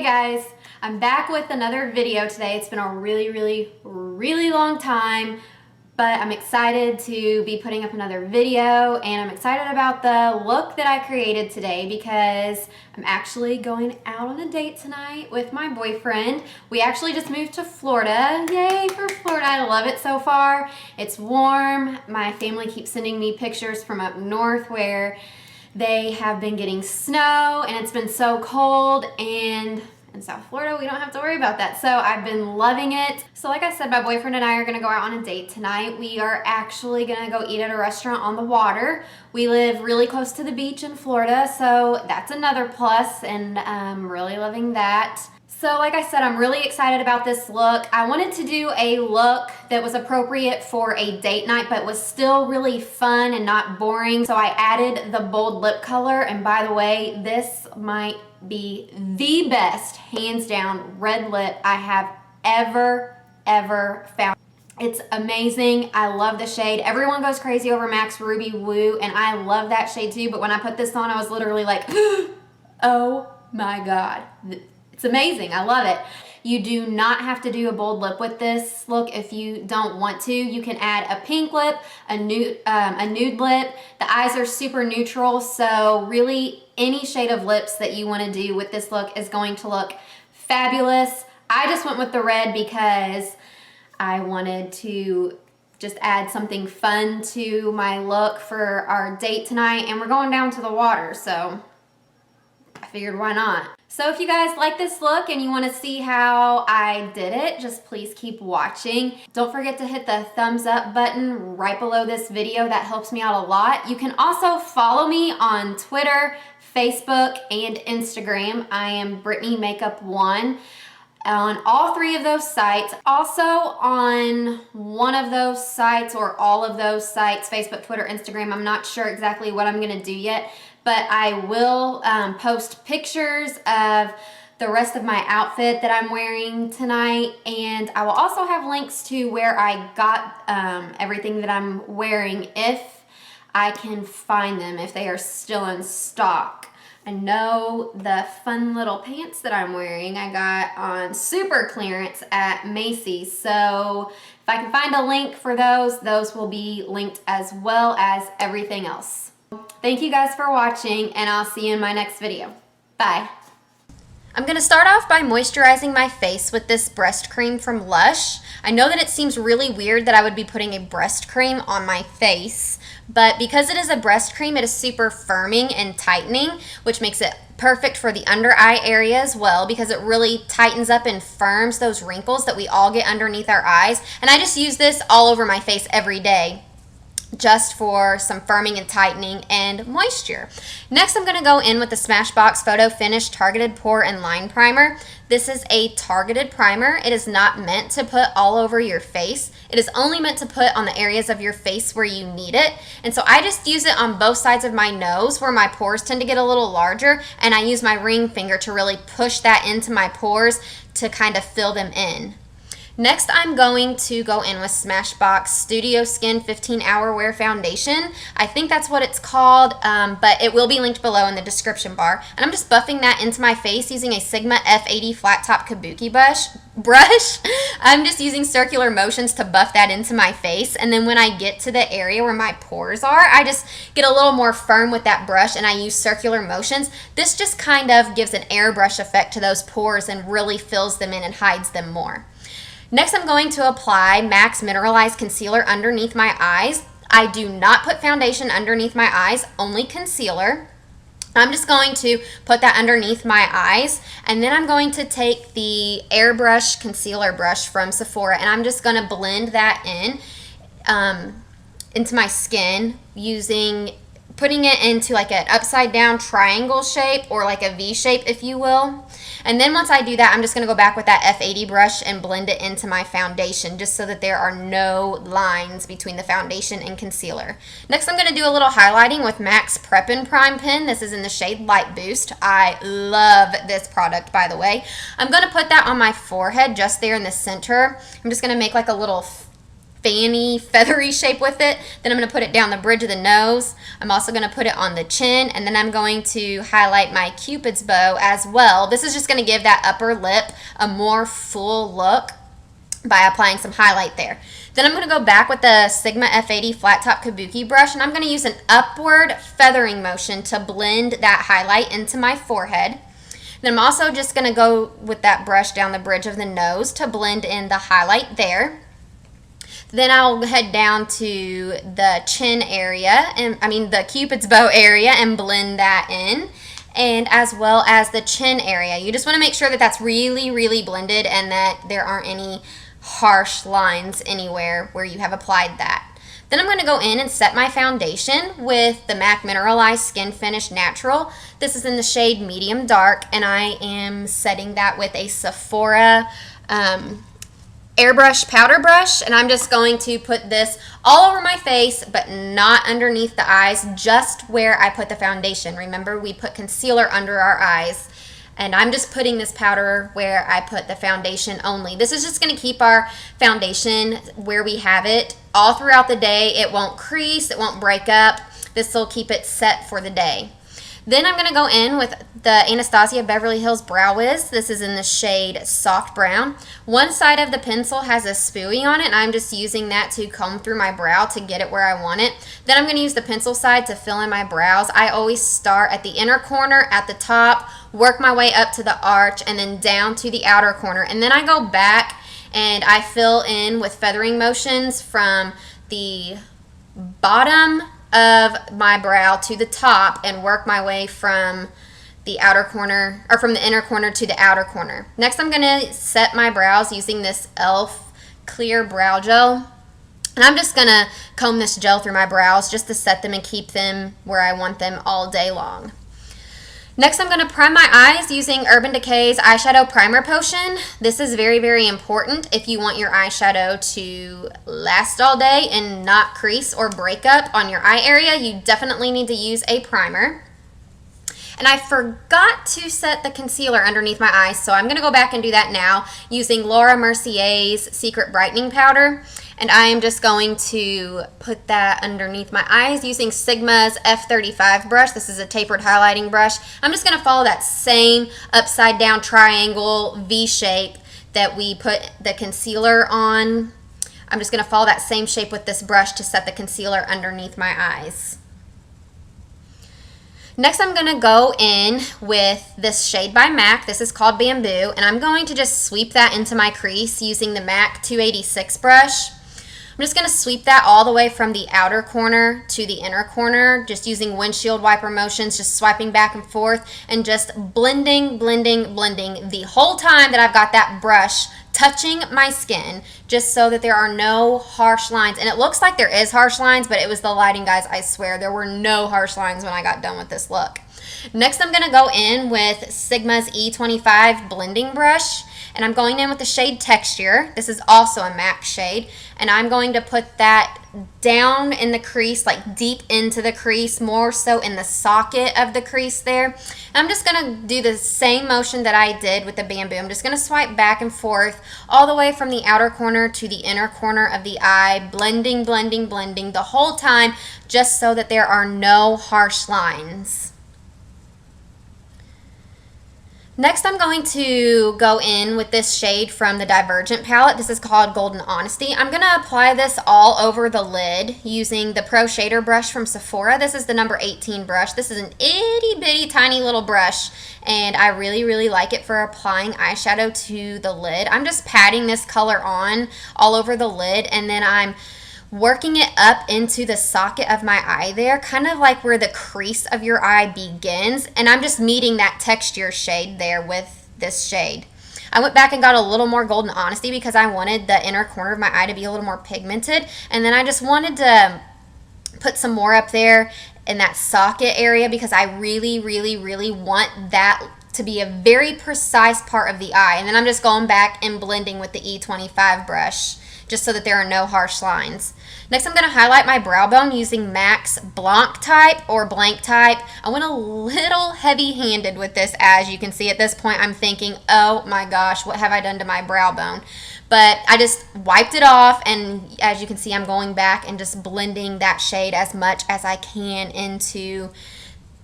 guys, I'm back with another video today. It's been a really long time, but I'm excited to be putting up another video, and I'm excited about the look that I created today because I'm actually going out on a date tonight with my boyfriend. We actually just moved to Florida. Yay for Florida. I love it so far. It's warm. My family keeps sending me pictures from up north where they have been getting snow and it's been so cold, and in South Florida we don't have to worry about that. So I've been loving it. So like I said, my boyfriend and I are gonna go out on a date tonight. We are actually gonna go eat at a restaurant on the water. We live really close to the beach in Florida, so that's another plus, and I'm really loving that. So like I said, I'm really excited about this look. I wanted to do a look that was appropriate for a date night but was still really fun and not boring. So I added the bold lip color, and by the way, this might be the best, hands down, red lip I have ever found. It's amazing. I love the shade. Everyone goes crazy over Max Ruby Woo, and I love that shade too, but when I put this on, I was literally like, oh my God. It's amazing. I love it. You do not have to do a bold lip with this look if you don't want to. You can add a pink lip, a nude lip. The eyes are super neutral, so really any shade of lips that you want to do with this look is going to look fabulous. I just went with the red because I wanted to just add something fun to my look for our date tonight, and we're going down to the water, so I figured why not. So if you guys like this look and you want to see how I did it, just please keep watching. Don't forget to hit the thumbs up button right below this video. That helps me out a lot. You can also follow me on Twitter, Facebook, and Instagram. I am Brittany Makeup 1 on all three of those sites. Also on one of those sites or all of those sites, Facebook, Twitter, Instagram, I'm not sure exactly what I'm gonna do yet, but I will post pictures of the rest of my outfit that I'm wearing tonight, and I will also have links to where I got everything that I'm wearing if I can find them, if they are still in stock. I know the fun little pants that I'm wearing I got on super clearance at Macy's, so if I can find a link for those will be linked as well as everything else. Thank you guys for watching, and I'll see you in my next video. Bye. I'm going to start off by moisturizing my face with this breast cream from Lush. I know that it seems really weird that I would be putting a breast cream on my face, but because it is a breast cream, it is super firming and tightening, which makes it perfect for the under eye area as well, because it really tightens up and firms those wrinkles that we all get underneath our eyes. And I just use this all over my face every day, just for some firming and tightening and moisture. Next, I'm going to go in with the Smashbox Photo Finish Targeted Pore and Line Primer. This is a targeted primer. It is not meant to put all over your face. It is only meant to put on the areas of your face where you need it. And so I just use it on both sides of my nose where my pores tend to get a little larger, and I use my ring finger to really push that into my pores to kind of fill them in. Next, I'm going to go in with Smashbox Studio Skin 15 Hour Wear Foundation. I think that's what it's called, but it will be linked below in the description bar. And I'm just buffing that into my face using a Sigma F80 Flat Top Kabuki brush. I'm just using circular motions to buff that into my face. And then when I get to the area where my pores are, I just get a little more firm with that brush, and I use circular motions. This just kind of gives an airbrush effect to those pores and really fills them in and hides them more. Next, I'm going to apply MAC's Mineralized Concealer underneath my eyes. I do not put foundation underneath my eyes, only concealer. I'm just going to put that underneath my eyes, and then I'm going to take the airbrush concealer brush from Sephora, and I'm just going to blend that in into my skin putting it into like an upside down triangle shape, or like a V shape, if you will. And then once I do that, I'm just going to go back with that F80 brush and blend it into my foundation, just so that there are no lines between the foundation and concealer. Next, I'm going to do a little highlighting with MAC's Prep and Prime pen. This is in the shade Light Boost. I love this product, by the way. I'm going to put that on my forehead, just there in the center. I'm just going to make like a little fanny, feathery shape with it. Then I'm going to put it down the bridge of the nose. I'm also going to put it on the chin, and then I'm going to highlight my Cupid's bow as well. This is just going to give that upper lip a more full look by applying some highlight there. Then I'm going to go back with the Sigma F80 flat top kabuki brush, and I'm going to use an upward feathering motion to blend that highlight into my forehead. Then I'm also just going to go with that brush down the bridge of the nose to blend in the highlight there. Then I'll head down to the chin area, and the Cupid's bow area, and blend that in, and as well as the chin area. You just want to make sure that that's really, really blended and that there aren't any harsh lines anywhere where you have applied that. Then I'm going to go in and set my foundation with the MAC Mineralized Skin Finish Natural. This is in the shade Medium Dark, and I am setting that with a Sephora airbrush powder brush, and I'm just going to put this all over my face, but not underneath the eyes, just where I put the foundation. Remember, we put concealer under our eyes, and I'm just putting this powder where I put the foundation only. This is just going to keep our foundation where we have it all throughout the day. It won't crease, it won't break up. This will keep it set for the day. Then I'm going to go in with the Anastasia Beverly Hills Brow Wiz. This is in the shade Soft Brown. One side of the pencil has a spoolie on it, and I'm just using that to comb through my brow to get it where I want it. Then I'm going to use the pencil side to fill in my brows. I always start at the inner corner at the top, work my way up to the arch, and then down to the outer corner. And then I go back and I fill in with feathering motions from the bottom of my brow to the top and work my way from the outer corner, or from the inner corner to the outer corner. Next, I'm going to set my brows using this e.l.f. clear brow gel. And I'm just going to comb this gel through my brows just to set them and keep them where I want them all day long. Next, I'm going to prime my eyes using Urban Decay's Eyeshadow Primer Potion. This is very, very important if you want your eyeshadow to last all day and not crease or break up on your eye area. You definitely need to use a primer. And I forgot to set the concealer underneath my eyes, so I'm going to go back and do that now using Laura Mercier's Secret Brightening Powder. And I am just going to put that underneath my eyes using Sigma's F35 brush. This is a tapered highlighting brush. I'm just going to follow that same upside down triangle V shape that we put the concealer on. I'm just going to follow that same shape with this brush to set the concealer underneath my eyes. Next, I'm going to go in with this shade by MAC. This is called Bamboo, and I'm going to just sweep that into my crease using the MAC 286 brush. I'm just going to sweep that all the way from the outer corner to the inner corner, just using windshield wiper motions, just swiping back and forth, and just blending, blending, blending the whole time that I've got that brush touching my skin, just so that there are no harsh lines. And it looks like there is harsh lines, but it was the lighting, guys. I swear there were no harsh lines when I got done with this look. Next, I'm going to go in with Sigma's E25 blending brush, and I'm going in with the shade Texture. This is also a MAC shade, and I'm going to put that down in the crease, like deep into the crease, more so in the socket of the crease there. And I'm just going to do the same motion that I did with the Bamboo. I'm just going to swipe back and forth all the way from the outer corner to the inner corner of the eye, blending, blending, blending the whole time, just so that there are no harsh lines. Next, I'm going to go in with this shade from the Divergent palette. This is called Golden Honesty. I'm going to apply this all over the lid using the Pro Shader brush from Sephora. This is the number 18 brush. This is an itty bitty tiny little brush, and I really, really like it for applying eyeshadow to the lid. I'm just patting this color on all over the lid, and then I'm working it up into the socket of my eye there, kind of like where the crease of your eye begins, and I'm just meeting that texture shade there with this shade. I went back and got a little more Golden Honesty because I wanted the inner corner of my eye to be a little more pigmented, and then I just wanted to put some more up there in that socket area because I really, really, really want that to be a very precise part of the eye. And then I'm just going back and blending with the E25 brush, just so that there are no harsh lines. Next, I'm going to highlight my brow bone using MAC's Blanc Type or Blank Type. I went a little heavy-handed with this. As you can see at this point, I'm thinking, oh my gosh, what have I done to my brow bone? But I just wiped it off, and as you can see, I'm going back and just blending that shade as much as I can into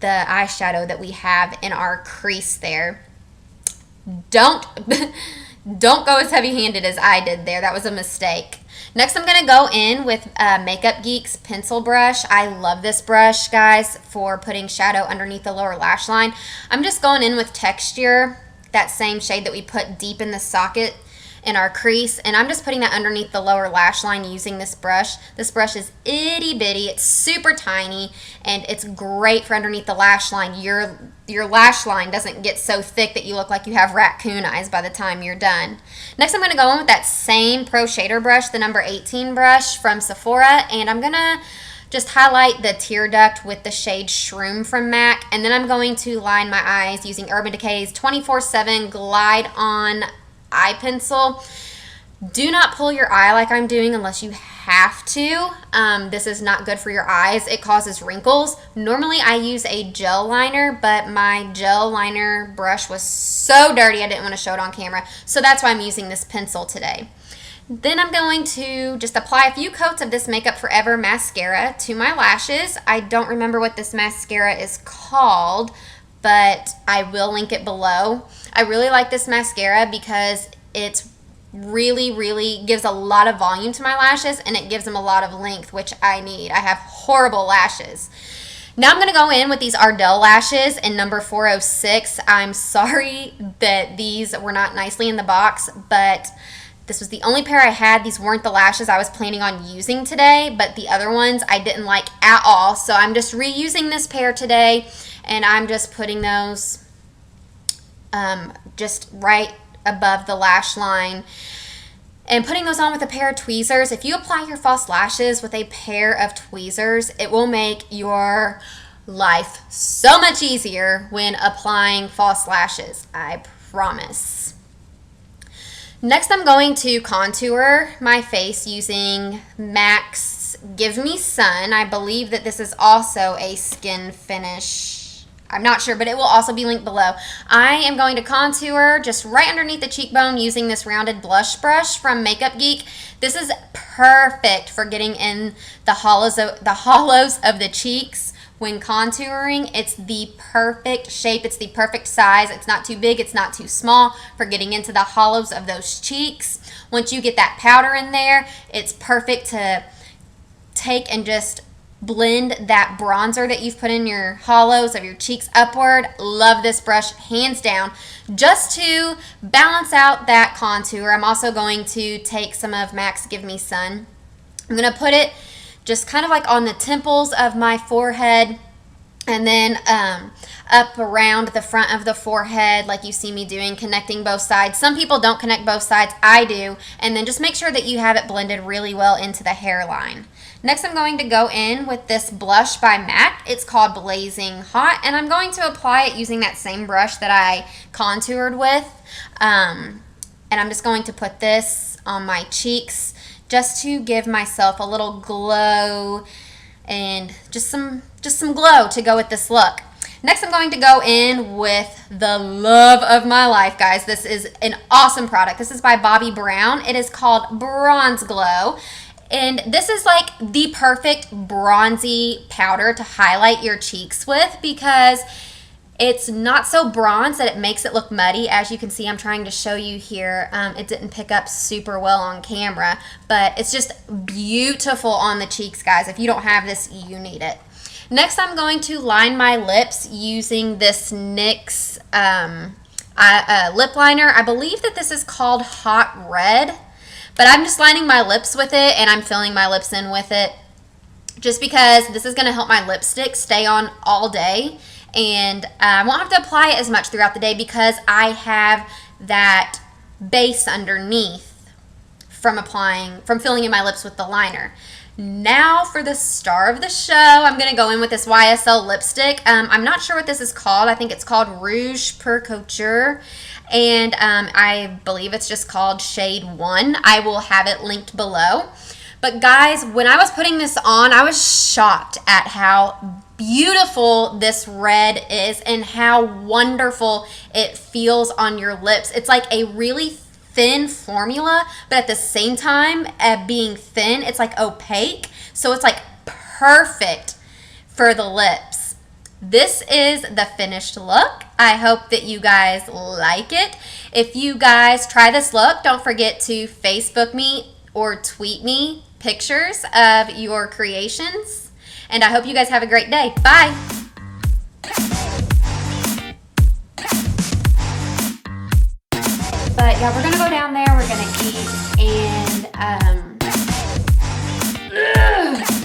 the eyeshadow that we have in our crease there. Don't don't go as heavy-handed as I did there. That was a mistake. Next, I'm going to go in with Makeup Geek's pencil brush. I love this brush, guys, for putting shadow underneath the lower lash line. I'm just going in with Texture, that same shade that we put deep in the socket in our crease, and I'm just putting that underneath the lower lash line using this brush. This brush is itty bitty, it's super tiny, and it's great for underneath the lash line. Your lash line doesn't get so thick that you look like you have raccoon eyes by the time you're done. Next, I'm going to go in with that same Pro Shader brush, the number 18 brush from Sephora, and I'm going to just highlight the tear duct with the shade Shroom from MAC, and then I'm going to line my eyes using Urban Decay's 24/7 Glide On eye pencil. Do not pull your eye like I'm doing unless you have to. This is not good for your eyes. It causes wrinkles. Normally I use a gel liner, but my gel liner brush was so dirty I didn't want to show it on camera. So that's why I'm using this pencil today. Then I'm going to just apply a few coats of this Makeup Forever mascara to my lashes. I don't remember what this mascara is called, but I will link it below. I really like this mascara because it's really gives a lot of volume to my lashes, and it gives them a lot of length, which I need. I have horrible lashes. Now I'm going to go in with these Ardell lashes in number 406. I'm sorry that these were not nicely in the box, but this was the only pair I had. These weren't the lashes I was planning on using today, but the other ones I didn't like at all. So I'm just reusing this pair today, and I'm just putting those just right above the lash line and putting those on with a pair of tweezers. If you apply your false lashes with a pair of tweezers, it will make your life so much easier when applying false lashes, I promise. Next, I'm going to contour my face using MAC's Give Me Sun. I believe that this is also a skin finish. I'm not sure, but it will also be linked below. I am going to contour just right underneath the cheekbone using this rounded blush brush from Makeup Geek. This is perfect for getting in the hollows of the cheeks when contouring. It's the perfect shape. It's the perfect size. It's not too big. It's not too small for getting into the hollows of those cheeks. Once you get that powder in there, it's perfect to take and just blend that bronzer that you've put in your hollows of your cheeks upward. Love this brush, hands down. Just to balance out that contour, I'm also going to take some of MAC's Give Me Sun. I'm going to put it just kind of like on the temples of my forehead, and then up around the front of the forehead like you see me doing, connecting both sides. Some people don't connect both sides, I do. And then just make sure that you have it blended really well into the hairline. Next, I'm going to go in with this blush by MAC. It's called Blazing Hot, and I'm going to apply it using that same brush that I contoured with. And I'm just going to put this on my cheeks just to give myself a little glow and just some glow to go with this look. Next, I'm going to go in with the love of my life, guys. This is an awesome product. This is by Bobbi Brown. It is called Bronze Glow. And this is like the perfect bronzy powder to highlight your cheeks with because it's not so bronze that it makes it look muddy. As you can see, I'm trying to show you here. It didn't pick up super well on camera, but it's just beautiful on the cheeks, guys. If you don't have this, you need it. Next, I'm going to line my lips using this NYX lip liner. I believe that this is called Hot Red. But I'm just lining my lips with it, and I'm filling my lips in with it just because this is going to help my lipstick stay on all day. And I won't have to apply it as much throughout the day because I have that base underneath from filling in my lips with the liner. Now for the star of the show, I'm going to go in with this YSL lipstick. I'm not sure what this is called. I think it's called Rouge Pour Couture. And I believe it's just called Shade 1. I will have it linked below. But guys, when I was putting this on, I was shocked at how beautiful this red is and how wonderful it feels on your lips. It's like a really thin formula, but at the same time, being thin, it's like opaque. So it's like perfect for the lips. This is the finished look. I hope that you guys like it. If you guys try this look, don't forget to Facebook me or tweet me pictures of your creations. And I hope you guys have a great day. Bye. But yeah, we're gonna go down there, we're gonna eat, and